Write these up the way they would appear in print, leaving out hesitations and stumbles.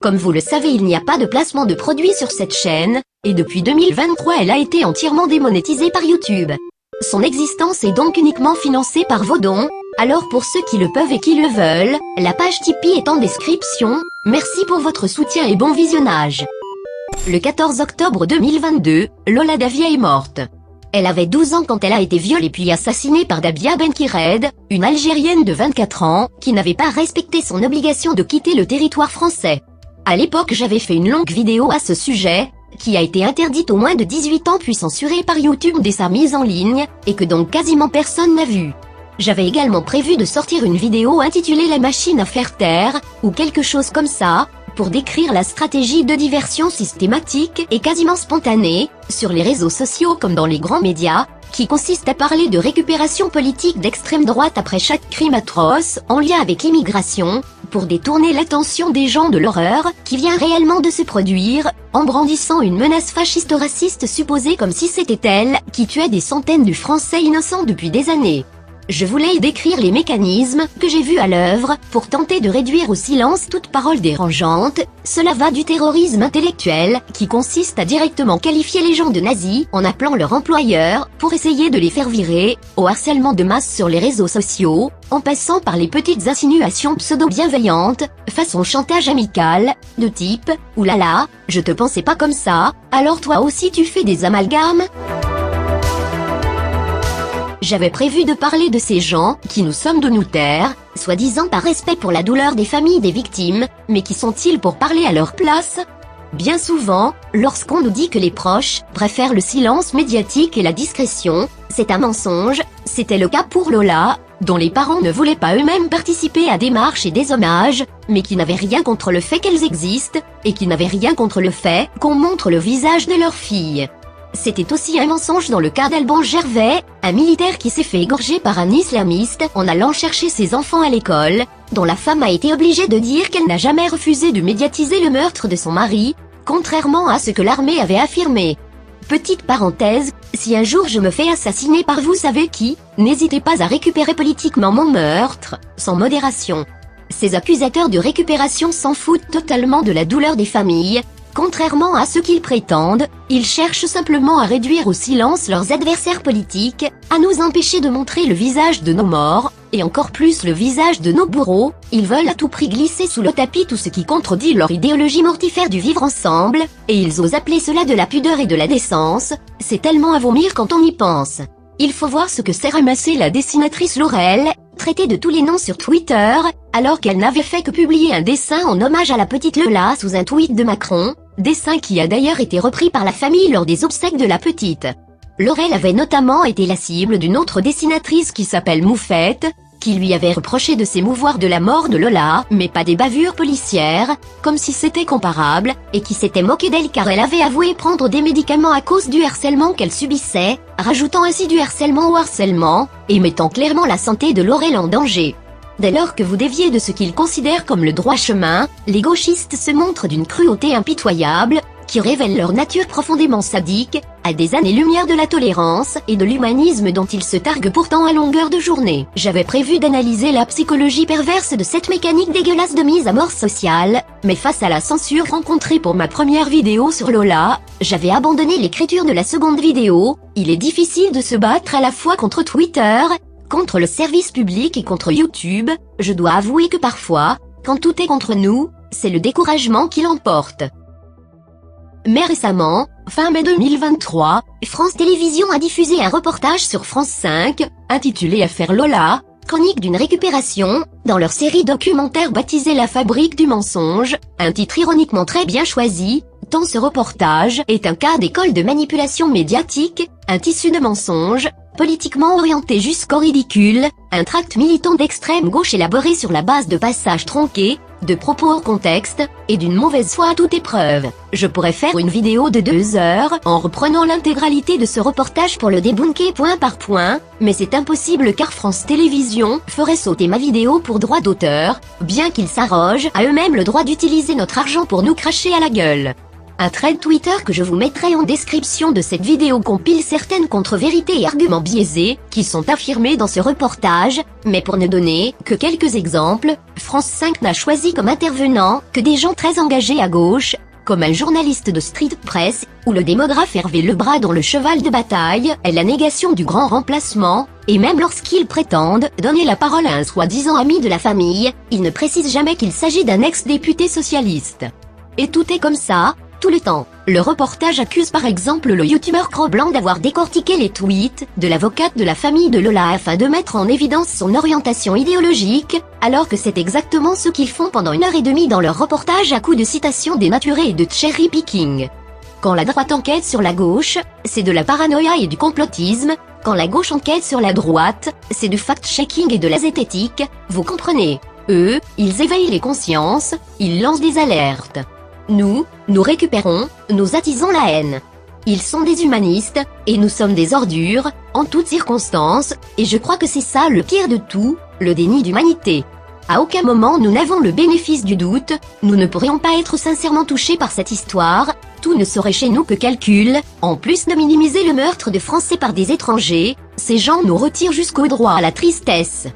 Comme vous le savez, il n'y a pas de placement de produits sur cette chaîne, et depuis 2023 elle a été entièrement démonétisée par YouTube. Son existence est donc uniquement financée par vos dons, alors pour ceux qui le peuvent et qui le veulent, la page Tipeee est en description. Merci pour votre soutien et bon visionnage. Le 14 octobre 2022, Lola Davia est morte. Elle avait 12 ans quand elle a été violée puis assassinée par Dabia Benkired, une Algérienne de 24 ans, qui n'avait pas respecté son obligation de quitter le territoire français. À l'époque j'avais fait une longue vidéo à ce sujet, qui a été interdite aux moins de 18 ans puis censurée par YouTube dès sa mise en ligne, et que donc quasiment personne n'a vue. J'avais également prévu de sortir une vidéo intitulée La machine à faire taire, ou quelque chose comme ça, pour décrire la stratégie de diversion systématique et quasiment spontanée, sur les réseaux sociaux comme dans les grands médias, qui consiste à parler de récupération politique d'extrême droite après chaque crime atroce en lien avec l'immigration, pour détourner l'attention des gens de l'horreur qui vient réellement de se produire, en brandissant une menace fasciste raciste supposée comme si c'était elle qui tuait des centaines de Français innocents depuis des années. Je voulais y décrire les mécanismes que j'ai vus à l'œuvre pour tenter de réduire au silence toute parole dérangeante. Cela va du terrorisme intellectuel, qui consiste à directement qualifier les gens de nazis en appelant leur employeur pour essayer de les faire virer, au harcèlement de masse sur les réseaux sociaux, en passant par les petites insinuations pseudo-bienveillantes, façon chantage amical, de type « Oulala, je te pensais pas comme ça, alors toi aussi tu fais des amalgames ?» J'avais prévu de parler de ces gens qui nous sommes de nous taire, soi-disant par respect pour la douleur des familles des victimes, mais qui sont-ils pour parler à leur place? Bien souvent, lorsqu'on nous dit que les proches préfèrent le silence médiatique et la discrétion, c'est un mensonge. C'était le cas pour Lola, dont les parents ne voulaient pas eux-mêmes participer à des marches et des hommages, mais qui n'avaient rien contre le fait qu'elles existent, et qui n'avaient rien contre le fait qu'on montre le visage de leur fille. C'était aussi un mensonge dans le cas d'Alban Gervais, un militaire qui s'est fait égorger par un islamiste en allant chercher ses enfants à l'école, dont la femme a été obligée de dire qu'elle n'a jamais refusé de médiatiser le meurtre de son mari, contrairement à ce que l'armée avait affirmé. Petite parenthèse, si un jour je me fais assassiner par vous savez qui, n'hésitez pas à récupérer politiquement mon meurtre, sans modération. Ces accusateurs de récupération s'en foutent totalement de la douleur des familles. Contrairement à ce qu'ils prétendent, ils cherchent simplement à réduire au silence leurs adversaires politiques, à nous empêcher de montrer le visage de nos morts, et encore plus le visage de nos bourreaux. Ils veulent à tout prix glisser sous le tapis tout ce qui contredit leur idéologie mortifère du vivre ensemble, et ils osent appeler cela de la pudeur et de la décence. C'est tellement à vomir quand on y pense. Il faut voir ce que s'est ramassé la dessinatrice Laurel, traitée de tous les noms sur Twitter, alors qu'elle n'avait fait que publier un dessin en hommage à la petite Lola sous un tweet de Macron, dessin qui a d'ailleurs été repris par la famille lors des obsèques de la petite. Laurel avait notamment été la cible d'une autre dessinatrice qui s'appelle Moufette, qui lui avait reproché de s'émouvoir de la mort de Lola, mais pas des bavures policières, comme si c'était comparable, et qui s'était moqué d'elle car elle avait avoué prendre des médicaments à cause du harcèlement qu'elle subissait, rajoutant ainsi du harcèlement au harcèlement, et mettant clairement la santé de Laurel en danger. Dès lors que vous déviez de ce qu'ils considèrent comme le droit chemin, les gauchistes se montrent d'une cruauté impitoyable, qui révèle leur nature profondément sadique, à des années-lumière de la tolérance et de l'humanisme dont ils se targuent pourtant à longueur de journée. J'avais prévu d'analyser la psychologie perverse de cette mécanique dégueulasse de mise à mort sociale, mais face à la censure rencontrée pour ma première vidéo sur Lola, j'avais abandonné l'écriture de la seconde vidéo. Il est difficile de se battre à la fois contre Twitter, contre le service public et contre YouTube. Je dois avouer que parfois, quand tout est contre nous, c'est le découragement qui l'emporte. Mais récemment, fin mai 2023, France Télévisions a diffusé un reportage sur France 5, intitulé Affaire Lola, chronique d'une récupération, dans leur série documentaire baptisée La Fabrique du mensonge, un titre ironiquement très bien choisi, tant ce reportage est un cas d'école de manipulation médiatique, un tissu de mensonges, politiquement orienté jusqu'au ridicule, un tract militant d'extrême gauche élaboré sur la base de passages tronqués, de propos hors contexte, et d'une mauvaise foi à toute épreuve. Je pourrais faire une vidéo de 2 heures en reprenant l'intégralité de ce reportage pour le débunker point par point, mais c'est impossible car France Télévisions ferait sauter ma vidéo pour droit d'auteur, bien qu'ils s'arrogent à eux-mêmes le droit d'utiliser notre argent pour nous cracher à la gueule. Un thread Twitter que je vous mettrai en description de cette vidéo compile certaines contre-vérités et arguments biaisés qui sont affirmés dans ce reportage, mais pour ne donner que quelques exemples, France 5 n'a choisi comme intervenant que des gens très engagés à gauche, comme un journaliste de Street Press, ou le démographe Hervé Lebras dont le cheval de bataille est la négation du grand remplacement, et même lorsqu'ils prétendent donner la parole à un soi-disant ami de la famille, ils ne précisent jamais qu'il s'agit d'un ex-député socialiste. Et tout est comme ça, tout le temps. Le reportage accuse par exemple le youtubeur Cro-Blanc d'avoir décortiqué les tweets de l'avocate de la famille de Lola afin de mettre en évidence son orientation idéologique, alors que c'est exactement ce qu'ils font pendant 1h30 dans leur reportage à coups de citations dénaturées et de cherry picking. Quand la droite enquête sur la gauche, c'est de la paranoïa et du complotisme, quand la gauche enquête sur la droite, c'est du fact-checking et de la zététique, vous comprenez. Eux, ils éveillent les consciences, ils lancent des alertes. Nous récupérons, nous attisons la haine. Ils sont des humanistes, et nous sommes des ordures, en toutes circonstances, et je crois que c'est ça le pire de tout, le déni d'humanité. À aucun moment nous n'avons le bénéfice du doute, nous ne pourrions pas être sincèrement touchés par cette histoire, tout ne serait chez nous que calcul, en plus de minimiser le meurtre de Français par des étrangers, ces gens nous retirent jusqu'au droit à la tristesse.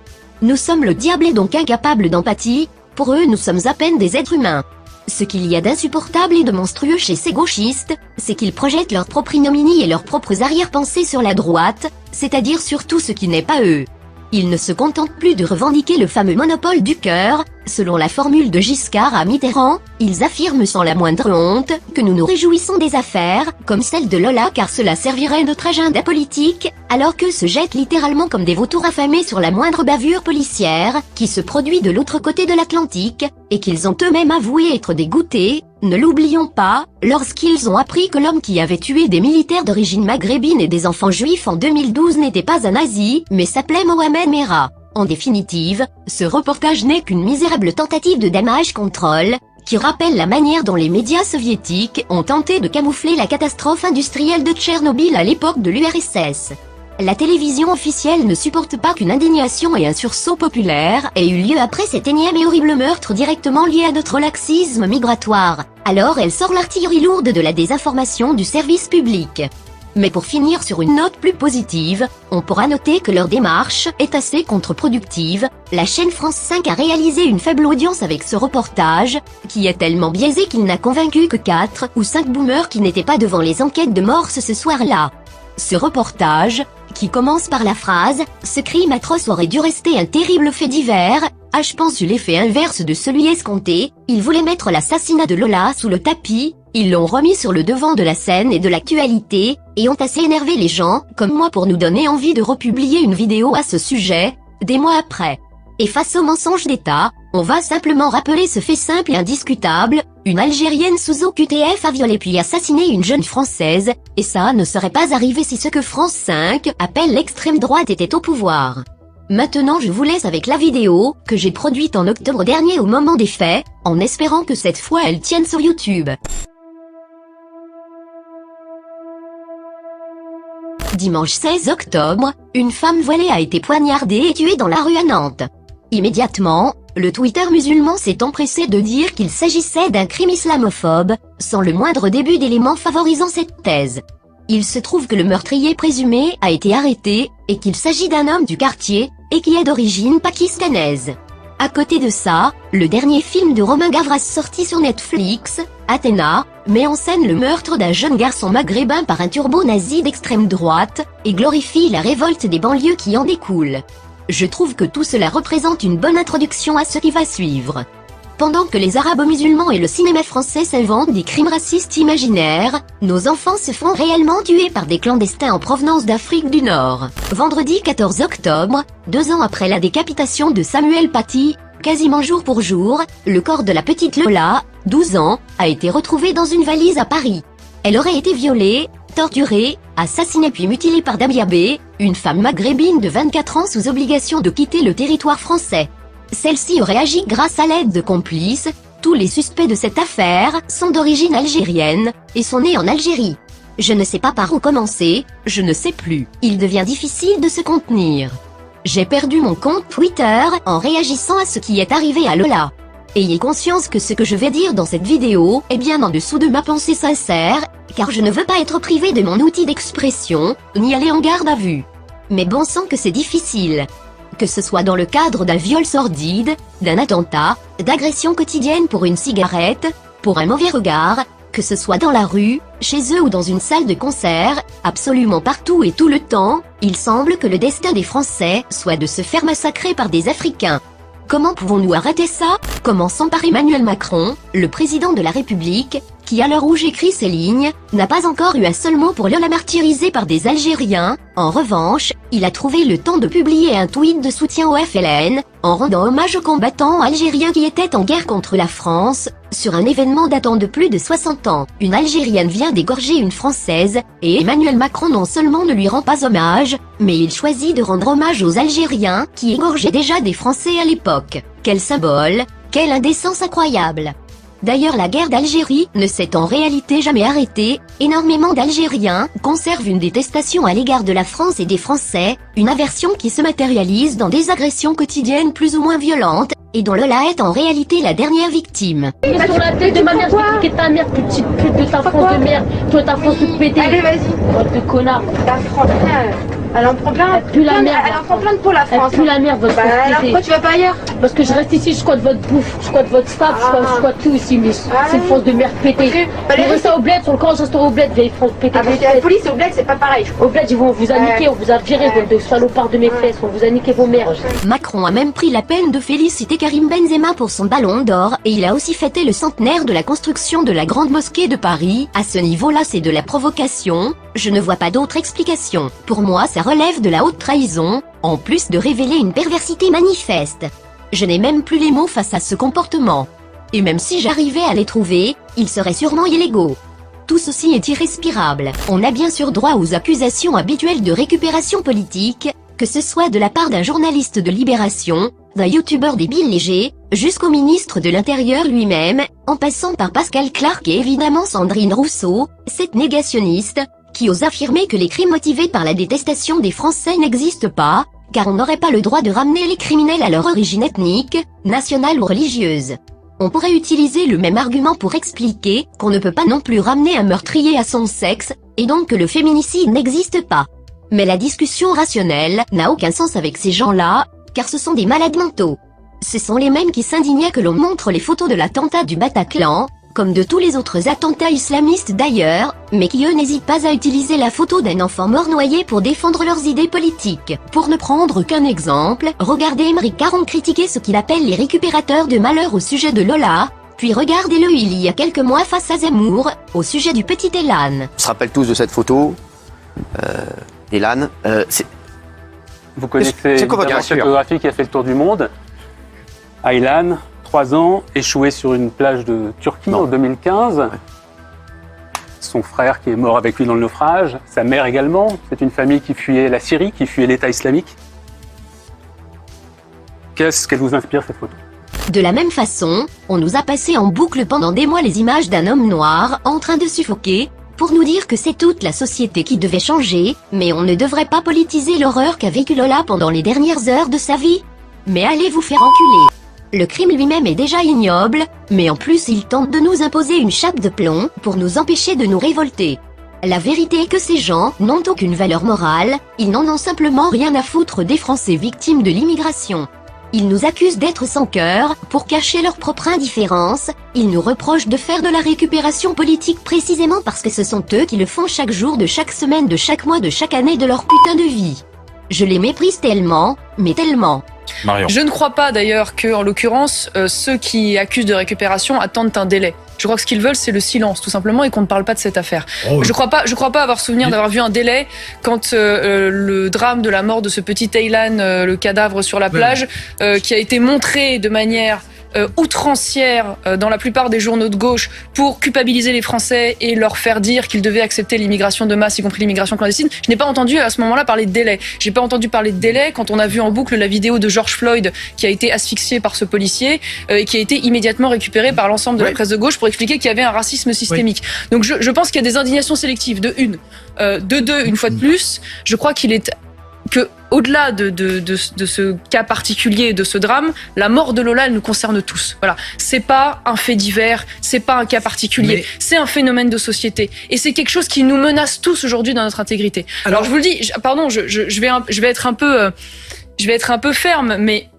Nous sommes le diable et donc incapables d'empathie, pour eux nous sommes à peine des êtres humains. Ce qu'il y a d'insupportable et de monstrueux chez ces gauchistes, c'est qu'ils projettent leurs propres ignominies et leurs propres arrière-pensées sur la droite, c'est-à-dire sur tout ce qui n'est pas eux. Ils ne se contentent plus de revendiquer le fameux monopole du cœur, selon la formule de Giscard à Mitterrand, ils affirment sans la moindre honte que nous nous réjouissons des affaires, comme celle de Lola car cela servirait notre agenda politique, alors qu'eux se jettent littéralement comme des vautours affamés sur la moindre bavure policière, qui se produit de l'autre côté de l'Atlantique, et qu'ils ont eux-mêmes avoué être dégoûtés, ne l'oublions pas, lorsqu'ils ont appris que l'homme qui avait tué des militaires d'origine maghrébine et des enfants juifs en 2012 n'était pas un nazi, mais s'appelait Mohamed Merah. En définitive, ce reportage n'est qu'une misérable tentative de damage control, qui rappelle la manière dont les médias soviétiques ont tenté de camoufler la catastrophe industrielle de Tchernobyl à l'époque de l'URSS. La télévision officielle ne supporte pas qu'une indignation et un sursaut populaire aient eu lieu après cet énième et horrible meurtre directement lié à notre laxisme migratoire, alors elle sort l'artillerie lourde de la désinformation du service public. Mais pour finir sur une note plus positive, on pourra noter que leur démarche est assez contre-productive. La chaîne France 5 a réalisé une faible audience avec ce reportage, qui est tellement biaisé qu'il n'a convaincu que 4 ou 5 boomers qui n'étaient pas devant les enquêtes de morse ce soir-là. Ce reportage, qui commence par la phrase « Ce crime atroce aurait dû rester un terrible fait divers », a je pense eu l'effet inverse de celui escompté, ils voulaient mettre l'assassinat de Lola sous le tapis, ils l'ont remis sur le devant de la scène et de l'actualité, et ont assez énervé les gens, comme moi pour nous donner envie de republier une vidéo à ce sujet, des mois après. Et face au mensonge d'État, on va simplement rappeler ce fait simple et indiscutable, une Algérienne sous OQTF a violé puis assassiné une jeune Française, et ça ne serait pas arrivé si ce que France 5 appelle l'extrême droite était au pouvoir. Maintenant je vous laisse avec la vidéo, que j'ai produite en octobre dernier au moment des faits, en espérant que cette fois elle tienne sur YouTube. Dimanche 16 octobre, une femme voilée a été poignardée et tuée dans la rue à Nantes. Immédiatement, le Twitter musulman s'est empressé de dire qu'il s'agissait d'un crime islamophobe, sans le moindre début d'éléments favorisant cette thèse. Il se trouve que le meurtrier présumé a été arrêté, et qu'il s'agit d'un homme du quartier, et qui est d'origine pakistanaise. À côté de ça, le dernier film de Romain Gavras sorti sur Netflix, Athéna, met en scène le meurtre d'un jeune garçon maghrébin par un turbo-nazi d'extrême droite, et glorifie la révolte des banlieues qui en découle. Je trouve que tout cela représente une bonne introduction à ce qui va suivre. Pendant que les arabo-musulmans et le cinéma français s'inventent des crimes racistes imaginaires, nos enfants se font réellement tuer par des clandestins en provenance d'Afrique du Nord. Vendredi 14 octobre, 2 ans après la décapitation de Samuel Paty, quasiment jour pour jour, le corps de la petite Lola, 12 ans, a été retrouvé dans une valise à Paris. Elle aurait été violée, torturée, assassinée puis mutilée par Damia B, une femme maghrébine de 24 ans sous obligation de quitter le territoire français. Celle-ci aurait agi grâce à l'aide de complices. Tous les suspects de cette affaire sont d'origine algérienne, et sont nés en Algérie. Je ne sais pas par où commencer, je ne sais plus. Il devient difficile de se contenir. J'ai perdu mon compte Twitter en réagissant à ce qui est arrivé à Lola. Ayez conscience que ce que je vais dire dans cette vidéo est bien en dessous de ma pensée sincère, car je ne veux pas être privé de mon outil d'expression, ni aller en garde à vue. Mais bon sang que c'est difficile. Que ce soit dans le cadre d'un viol sordide, d'un attentat, d'agression quotidienne pour une cigarette, pour un mauvais regard, que ce soit dans la rue, chez eux ou dans une salle de concert, absolument partout et tout le temps, il semble que le destin des Français soit de se faire massacrer par des Africains. Comment pouvons-nous arrêter ça? Commençons par Emmanuel Macron, le président de la République, qui à l'heure où j'écris ces lignes, n'a pas encore eu un seul mot pour Lola martyrisée par des Algériens. En revanche, il a trouvé le temps de publier un tweet de soutien au FLN, en rendant hommage aux combattants algériens qui étaient en guerre contre la France, sur un événement datant de plus de 60 ans. Une Algérienne vient d'égorger une Française, et Emmanuel Macron non seulement ne lui rend pas hommage, mais il choisit de rendre hommage aux Algériens qui égorgeaient déjà des Français à l'époque. Quel symbole, quelle indécence incroyable! D'ailleurs la guerre d'Algérie ne s'est en réalité jamais arrêtée, énormément d'Algériens conservent une détestation à l'égard de la France et des Français, une aversion qui se matérialise dans des agressions quotidiennes plus ou moins violentes, et dont Lola est en réalité la dernière victime. Sur la tête de ma mère, je vais ta mère, petite pute de ta France de merde, toi ta France toute pétée. Allez vas-y. Bande de connard. La France, elle en prend plein. Plus la merde. Elle en prend plein pour la France. Plus la merde, votre Bah alors pétée. pourquoi tu vas pas ailleurs? Parce que je reste ici, je squatte votre bouffe, je squatte votre staff, je squatte tout ici, mais c'est une France de merde pétée. Allez, Vous restez au bled, sur le camp, je reste au bled, vieille France pétée. Avec la police au bled c'est pas pareil. Au bled, ils vont vous a niqué, on vous a viré, bande de salopards de mes fesses, on vous a niqué vos mères. Macron a même pris la peine de féliciter Karim Benzema pour son ballon d'or, et il a aussi fêté le centenaire de la construction de la Grande Mosquée de Paris. À ce niveau-là, c'est de la provocation. Je ne vois pas d'autre explication. Pour moi, ça relève de la haute trahison, en plus de révéler une perversité manifeste. Je n'ai même plus les mots face à ce comportement. Et même si j'arrivais à les trouver, ils seraient sûrement illégaux. Tout ceci est irrespirable. On a bien sûr droit aux accusations habituelles de récupération politique, que ce soit de la part d'un journaliste de Libération, d'un youtubeur débile léger, jusqu'au ministre de l'Intérieur lui-même, en passant par Pascal Clark et évidemment Sandrine Rousseau, cette négationniste, qui ose affirmer que les crimes motivés par la détestation des Français n'existent pas, car on n'aurait pas le droit de ramener les criminels à leur origine ethnique, nationale ou religieuse. On pourrait utiliser le même argument pour expliquer qu'on ne peut pas non plus ramener un meurtrier à son sexe, et donc que le féminicide n'existe pas. Mais la discussion rationnelle n'a aucun sens avec ces gens-là, car ce sont des malades mentaux. Ce sont les mêmes qui s'indignaient que l'on montre les photos de l'attentat du Bataclan, comme de tous les autres attentats islamistes d'ailleurs, mais qui eux n'hésitent pas à utiliser la photo d'un enfant mort noyé pour défendre leurs idées politiques. Pour ne prendre qu'un exemple, regardez Émeric Caron critiquer ce qu'il appelle les récupérateurs de malheur au sujet de Lola, puis regardez-le il y a quelques mois face à Zemmour, au sujet du petit Elan. On se rappelle tous de cette photo, Elan. Vous connaissez c'est quoi votre cette aventure photographie qui a fait le tour du monde. Aylan, 3 ans, échoué sur une plage de Turquie en 2015. Ouais. Son frère qui est mort avec lui dans le naufrage. Sa mère également. C'est une famille qui fuyait la Syrie, qui fuyait l'État islamique. Qu'est-ce qu'elle vous inspire, cette photo ? De la même façon, on nous a passé en boucle pendant des mois les images d'un homme noir en train de suffoquer, pour nous dire que c'est toute la société qui devait changer, mais on ne devrait pas politiser l'horreur qu'a vécu Lola pendant les dernières heures de sa vie. Mais allez vous faire enculer. Le crime lui-même est déjà ignoble, mais en plus il tente de nous imposer une chape de plomb pour nous empêcher de nous révolter. La vérité est que ces gens n'ont aucune valeur morale, ils n'en ont simplement rien à foutre des Français victimes de l'immigration. Ils nous accusent d'être sans cœur, pour cacher leur propre indifférence, ils nous reprochent de faire de la récupération politique précisément parce que ce sont eux qui le font chaque jour de chaque semaine de chaque mois de chaque année de leur putain de vie. Je les méprise tellement, mais tellement. Marion. Je ne crois pas d'ailleurs que, en l'occurrence, ceux qui accusent de récupération attendent un délai. Je crois que ce qu'ils veulent, c'est le silence, tout simplement, et qu'on ne parle pas de cette affaire. Je crois pas avoir souvenir d'avoir vu un délai quand le drame de la mort de ce petit Aylan, le cadavre sur la plage, qui a été montré de manière outrancière dans la plupart des journaux de gauche pour culpabiliser les Français et leur faire dire qu'ils devaient accepter l'immigration de masse, y compris l'immigration clandestine. Je n'ai pas entendu à ce moment-là parler de délai. J'ai pas entendu parler de délai quand on a vu en boucle la vidéo de George Floyd qui a été asphyxié par ce policier et qui a été immédiatement récupéré par l'ensemble de la presse de gauche pour expliquer qu'il y avait un racisme systémique. Donc je pense qu'il y a des indignations sélectives, de une. De deux, une fois de plus, je crois qu'il est que au-delà de ce cas particulier, de ce drame, la mort de Lola, elle nous concerne tous. Voilà, c'est pas un fait divers, c'est pas un cas particulier, c'est un phénomène de société, et c'est quelque chose qui nous menace tous aujourd'hui dans notre intégrité. Alors je vous le dis, pardon, je vais être un peu ferme, mais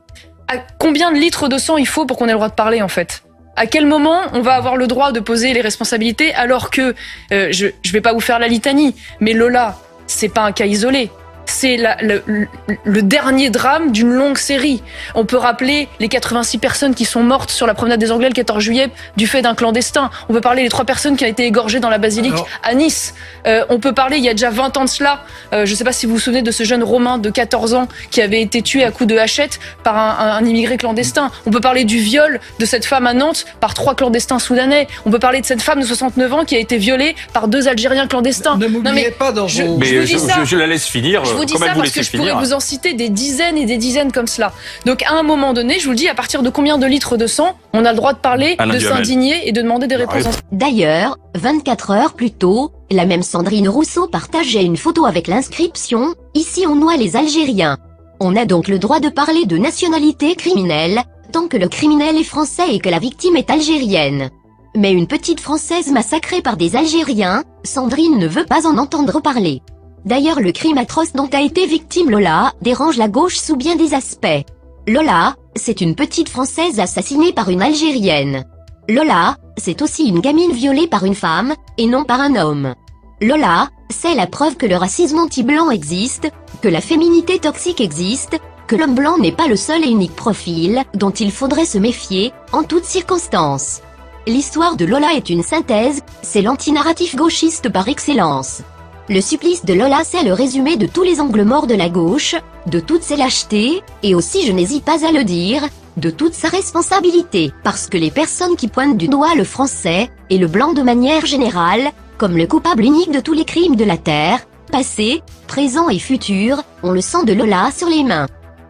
à combien de litres de sang il faut pour qu'on ait le droit de parler en fait ? À quel moment on va avoir le droit de poser les responsabilités alors que je vais pas vous faire la litanie, mais Lola, c'est pas un cas isolé. C'est le dernier drame d'une longue série. On peut rappeler les 86 personnes qui sont mortes sur la promenade des Anglais le 14 juillet du fait d'un clandestin. On peut parler des 3 personnes qui ont été égorgées dans la basilique à Nice. On peut parler, il y a déjà 20 ans de cela, je ne sais pas si vous vous souvenez de ce jeune Romain de 14 ans qui avait été tué à coups de hachette par un immigré clandestin. On peut parler du viol de cette femme à Nantes par 3 clandestins soudanais. On peut parler de cette femme de 69 ans qui a été violée par 2 Algériens clandestins. Ne m'oubliez pas dans vos... Je la laisse finir. Je vous dis ça parce que je pourrais vous en citer des dizaines et des dizaines comme cela. Donc à un moment donné, je vous le dis, à partir de combien de litres de sang on a le droit de parler, de s'indigner et de demander des réponses. D'ailleurs, 24 heures plus tôt, la même Sandrine Rousseau partageait une photo avec l'inscription « Ici on noie les Algériens ». On a donc le droit de parler de nationalité criminelle, tant que le criminel est français et que la victime est algérienne. Mais une petite Française massacrée par des Algériens, Sandrine ne veut pas en entendre parler. D'ailleurs, le crime atroce dont a été victime Lola dérange la gauche sous bien des aspects. Lola, c'est une petite Française assassinée par une Algérienne. Lola, c'est aussi une gamine violée par une femme, et non par un homme. Lola, c'est la preuve que le racisme anti-blanc existe, que la féminité toxique existe, que l'homme blanc n'est pas le seul et unique profil dont il faudrait se méfier, en toutes circonstances. L'histoire de Lola est une synthèse, c'est l'antinarratif gauchiste par excellence. Le supplice de Lola, c'est le résumé de tous les angles morts de la gauche, de toutes ses lâchetés, et aussi, je n'hésite pas à le dire, de toute sa responsabilité, parce que les personnes qui pointent du doigt le français, et le blanc de manière générale, comme le coupable unique de tous les crimes de la terre, passé, présent et futur, ont le sang de Lola sur les mains.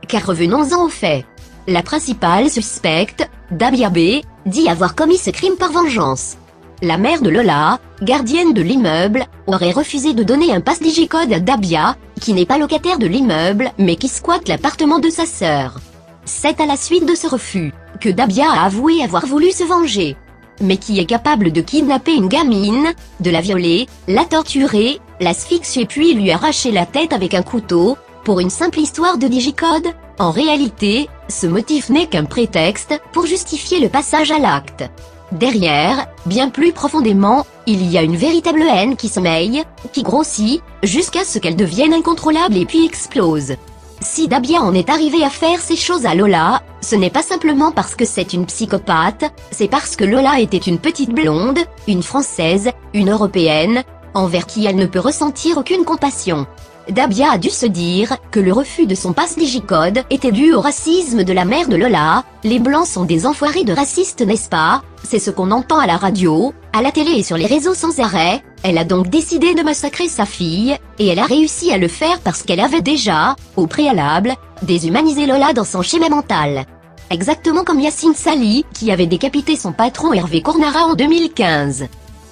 Car revenons-en aux faits. La principale suspecte, Dabia B, dit avoir commis ce crime par vengeance. La mère de Lola, gardienne de l'immeuble, aurait refusé de donner un pass Digicode à Dabia, qui n'est pas locataire de l'immeuble, mais qui squatte l'appartement de sa sœur. C'est à la suite de ce refus, que Dabia a avoué avoir voulu se venger. Mais qui est capable de kidnapper une gamine, de la violer, la torturer, l'asphyxier puis lui arracher la tête avec un couteau, pour une simple histoire de Digicode? En réalité, ce motif n'est qu'un prétexte pour justifier le passage à l'acte. Derrière, bien plus profondément, il y a une véritable haine qui sommeille, qui grossit, jusqu'à ce qu'elle devienne incontrôlable et puis explose. Si Dabia en est arrivée à faire ces choses à Lola, ce n'est pas simplement parce que c'est une psychopathe, c'est parce que Lola était une petite blonde, une Française, une Européenne, envers qui elle ne peut ressentir aucune compassion. Dabia a dû se dire que le refus de son pass Digicode était dû au racisme de la mère de Lola. Les blancs sont des enfoirés de racistes, n'est-ce pas? C'est ce qu'on entend à la radio, à la télé et sur les réseaux sans arrêt. Elle a donc décidé de massacrer sa fille, et elle a réussi à le faire parce qu'elle avait déjà, au préalable, déshumanisé Lola dans son schéma mental. Exactement comme Yacine Sali, qui avait décapité son patron Hervé Cornara en 2015.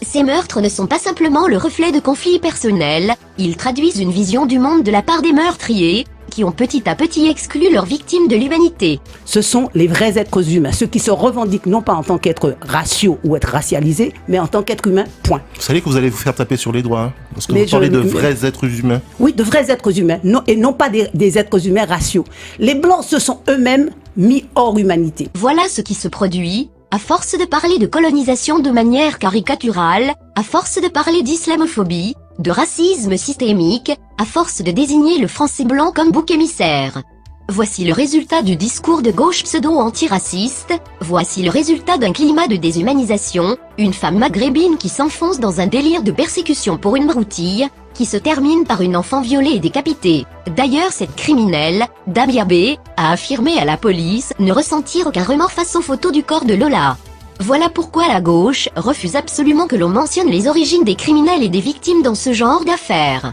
Ces meurtres ne sont pas simplement le reflet de conflits personnels, ils traduisent une vision du monde de la part des meurtriers, qui ont petit à petit exclu leurs victimes de l'humanité. Ce sont les vrais êtres humains, ceux qui se revendiquent non pas en tant qu'êtres raciaux ou être racialisés, mais en tant qu'êtres humains, point. Vous savez que vous allez vous faire taper sur les doigts, hein, parce que vous parlez de vrais êtres humains. Oui, de vrais êtres humains, non, et non pas des êtres humains raciaux. Les Blancs se sont eux-mêmes mis hors humanité. Voilà ce qui se produit. À force de parler de colonisation de manière caricaturale, à force de parler d'islamophobie, de racisme systémique, à force de désigner le français blanc comme bouc émissaire. Voici le résultat du discours de gauche pseudo-antiraciste, voici le résultat d'un climat de déshumanisation, une femme maghrébine qui s'enfonce dans un délire de persécution pour une broutille, qui se termine par une enfant violée et décapitée. D'ailleurs, cette criminelle, Dabia B, a affirmé à la police ne ressentir aucun remords face aux photos du corps de Lola. Voilà pourquoi la gauche refuse absolument que l'on mentionne les origines des criminels et des victimes dans ce genre d'affaires.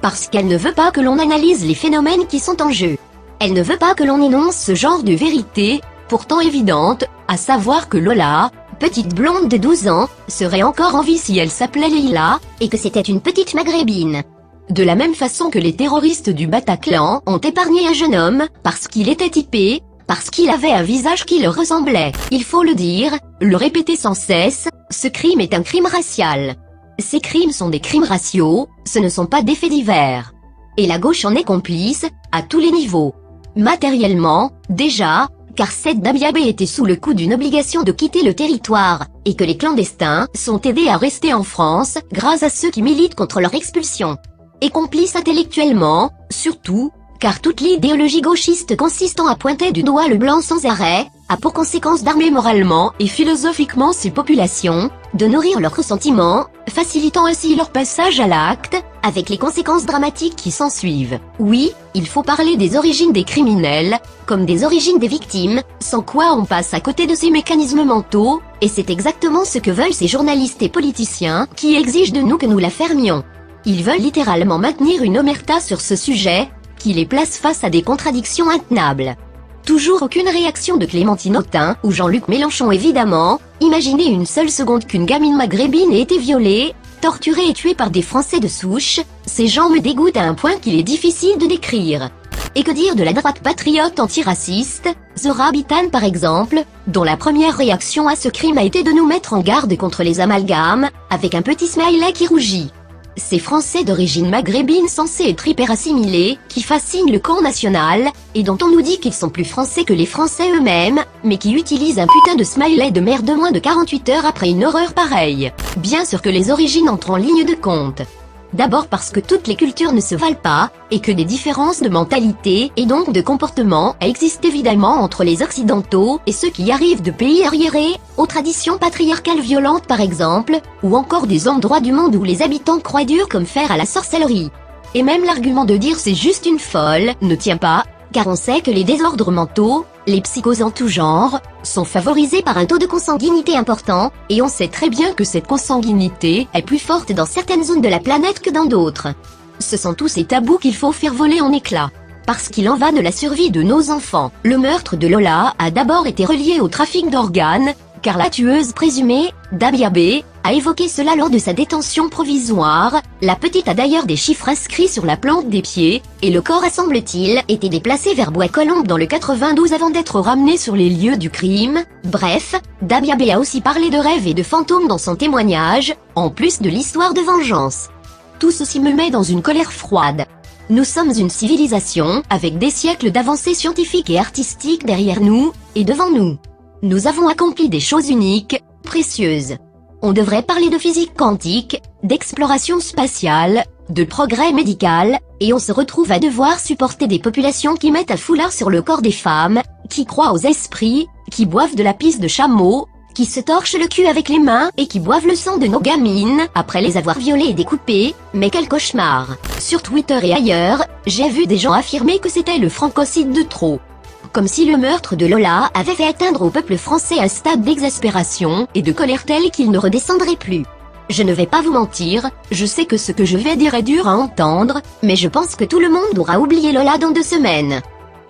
Parce qu'elle ne veut pas que l'on analyse les phénomènes qui sont en jeu. Elle ne veut pas que l'on énonce ce genre de vérité, pourtant évidente, à savoir que Lola, petite blonde de 12 ans, serait encore en vie si elle s'appelait Leila, et que c'était une petite maghrébine. De la même façon que les terroristes du Bataclan ont épargné un jeune homme, parce qu'il était typé, parce qu'il avait un visage qui le ressemblait. Il faut le dire, le répéter sans cesse, ce crime est un crime racial. Ces crimes sont des crimes raciaux, ce ne sont pas des faits divers. Et la gauche en est complice, à tous les niveaux. Matériellement, déjà, car Saïd Dabiabé était sous le coup d'une obligation de quitter le territoire, et que les clandestins sont aidés à rester en France grâce à ceux qui militent contre leur expulsion. Et complice intellectuellement, surtout, car toute l'idéologie gauchiste consistant à pointer du doigt le blanc sans arrêt, a pour conséquence d'armer moralement et philosophiquement ces populations, de nourrir leurs ressentiments, facilitant ainsi leur passage à l'acte, avec les conséquences dramatiques qui s'ensuivent. Oui, il faut parler des origines des criminels, comme des origines des victimes, sans quoi on passe à côté de ces mécanismes mentaux, et c'est exactement ce que veulent ces journalistes et politiciens, qui exigent de nous que nous la fermions. Ils veulent littéralement maintenir une omerta sur ce sujet, qui les place face à des contradictions intenables. Toujours aucune réaction de Clémentine Autain ou Jean-Luc Mélenchon évidemment. Imaginez une seule seconde qu'une gamine maghrébine ait été violée, torturée et tuée par des Français de souche, ces gens me dégoûtent à un point qu'il est difficile de décrire. Et que dire de la droite patriote antiraciste, Zora Bitane par exemple, dont la première réaction à ce crime a été de nous mettre en garde contre les amalgames, avec un petit smiley qui rougit. Ces Français d'origine maghrébine censés être hyper assimilés, qui fascinent le camp national, et dont on nous dit qu'ils sont plus français que les Français eux-mêmes, mais qui utilisent un putain de smiley de merde moins de 48 heures après une horreur pareille. Bien sûr que les origines entrent en ligne de compte. D'abord parce que toutes les cultures ne se valent pas, et que des différences de mentalité et donc de comportement existent évidemment entre les occidentaux et ceux qui arrivent de pays arriérés, aux traditions patriarcales violentes par exemple, ou encore des endroits du monde où les habitants croient dur comme fer à la sorcellerie. Et même l'argument de dire c'est juste une folle ne tient pas, car on sait que les désordres mentaux, les psychoses en tout genre, sont favorisés par un taux de consanguinité important, et on sait très bien que cette consanguinité est plus forte dans certaines zones de la planète que dans d'autres. Ce sont tous ces tabous qu'il faut faire voler en éclats. Parce qu'il en va de la survie de nos enfants. Le meurtre de Lola a d'abord été relié au trafic d'organes, car la tueuse présumée, Dabiabé, a évoqué cela lors de sa détention provisoire. La petite a d'ailleurs des chiffres inscrits sur la plante des pieds, et le corps a semble-t-il été déplacé vers Bois-Colombes dans le 92 avant d'être ramené sur les lieux du crime. Bref, Dabiabé a aussi parlé de rêves et de fantômes dans son témoignage, en plus de l'histoire de vengeance. Tout ceci me met dans une colère froide. Nous sommes une civilisation, avec des siècles d'avancées scientifiques et artistiques derrière nous, et devant nous. Nous avons accompli des choses uniques, précieuses. On devrait parler de physique quantique, d'exploration spatiale, de progrès médical, et on se retrouve à devoir supporter des populations qui mettent un foulard sur le corps des femmes, qui croient aux esprits, qui boivent de la pisse de chameau, qui se torchent le cul avec les mains et qui boivent le sang de nos gamines après les avoir violées et découpées. Mais quel cauchemar! Sur Twitter et ailleurs, j'ai vu des gens affirmer que c'était le francocide de trop. Comme si le meurtre de Lola avait fait atteindre au peuple français un stade d'exaspération et de colère tel qu'il ne redescendrait plus. Je ne vais pas vous mentir, je sais que ce que je vais dire est dur à entendre, mais je pense que tout le monde aura oublié Lola dans 2 semaines.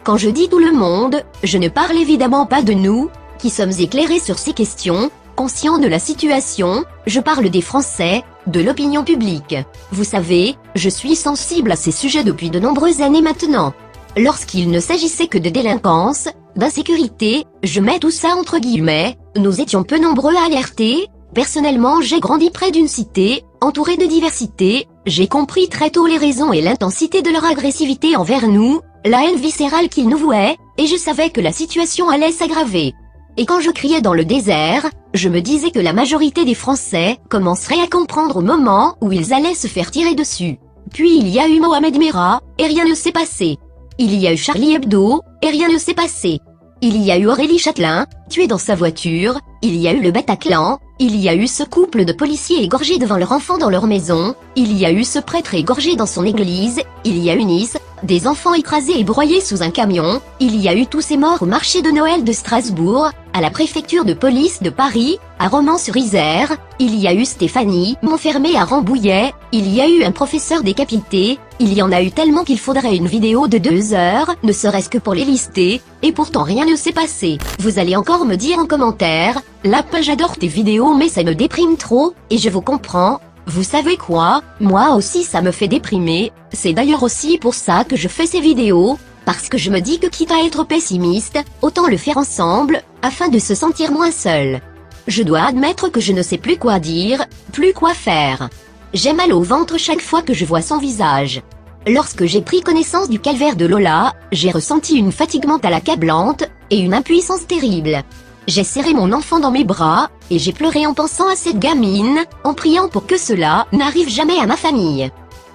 Quand je dis tout le monde, je ne parle évidemment pas de nous, qui sommes éclairés sur ces questions, conscients de la situation, je parle des Français, de l'opinion publique. Vous savez, je suis sensible à ces sujets depuis de nombreuses années maintenant. Lorsqu'il ne s'agissait que de délinquance, d'insécurité, je mets tout ça entre guillemets, nous étions peu nombreux à alerter. Personnellement, j'ai grandi près d'une cité, entourée de diversité, j'ai compris très tôt les raisons et l'intensité de leur agressivité envers nous, la haine viscérale qu'ils nous vouaient, et je savais que la situation allait s'aggraver. Et quand je criais dans le désert, je me disais que la majorité des Français commenceraient à comprendre au moment où ils allaient se faire tirer dessus. Puis il y a eu Mohamed Merah, et rien ne s'est passé. Il y a eu Charlie Hebdo, et rien ne s'est passé. Il y a eu Aurélie Châtelain, tuée dans sa voiture, il y a eu le Bataclan, il y a eu ce couple de policiers égorgés devant leur enfant dans leur maison, il y a eu ce prêtre égorgé dans son église, il y a eu Nice, des enfants écrasés et broyés sous un camion, il y a eu tous ces morts au marché de Noël de Strasbourg, à la préfecture de police de Paris, à Romans-sur-Isère, il y a eu Stéphanie, Montfermé à Rambouillet, il y a eu un professeur décapité, il y en a eu tellement qu'il faudrait une vidéo de 2 heures, ne serait-ce que pour les lister, et pourtant rien ne s'est passé. Vous allez encore me dire en commentaire, Lapin j'adore tes vidéos mais ça me déprime trop, et je vous comprends. Vous savez quoi? Moi aussi ça me fait déprimer, c'est d'ailleurs aussi pour ça que je fais ces vidéos, parce que je me dis que quitte à être pessimiste, autant le faire ensemble, afin de se sentir moins seul. Je dois admettre que je ne sais plus quoi dire, plus quoi faire. J'ai mal au ventre chaque fois que je vois son visage. Lorsque j'ai pris connaissance du calvaire de Lola, j'ai ressenti une fatigue mentale accablante, et une impuissance terrible. J'ai serré mon enfant dans mes bras, et j'ai pleuré en pensant à cette gamine, en priant pour que cela n'arrive jamais à ma famille.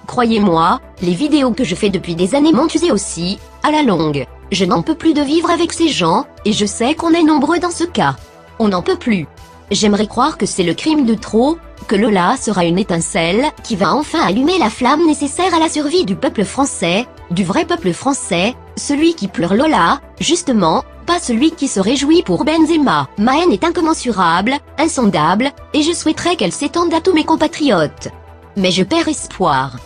Croyez-moi, les vidéos que je fais depuis des années m'ont usé aussi, à la longue. Je n'en peux plus de vivre avec ces gens, et je sais qu'on est nombreux dans ce cas. On n'en peut plus. J'aimerais croire que c'est le crime de trop, que Lola sera une étincelle qui va enfin allumer la flamme nécessaire à la survie du peuple français, du vrai peuple français, celui qui pleure Lola, justement, pas celui qui se réjouit pour Benzema. Ma haine est incommensurable, insondable, et je souhaiterais qu'elle s'étende à tous mes compatriotes. Mais je perds espoir.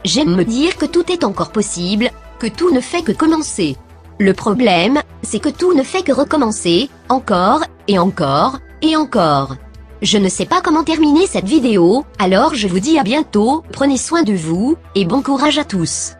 J'aime me dire que tout est encore possible, que tout ne fait que commencer. Le problème, c'est que tout ne fait que recommencer, encore, et encore, et encore. Je ne sais pas comment terminer cette vidéo, alors je vous dis à bientôt, prenez soin de vous, et bon courage à tous.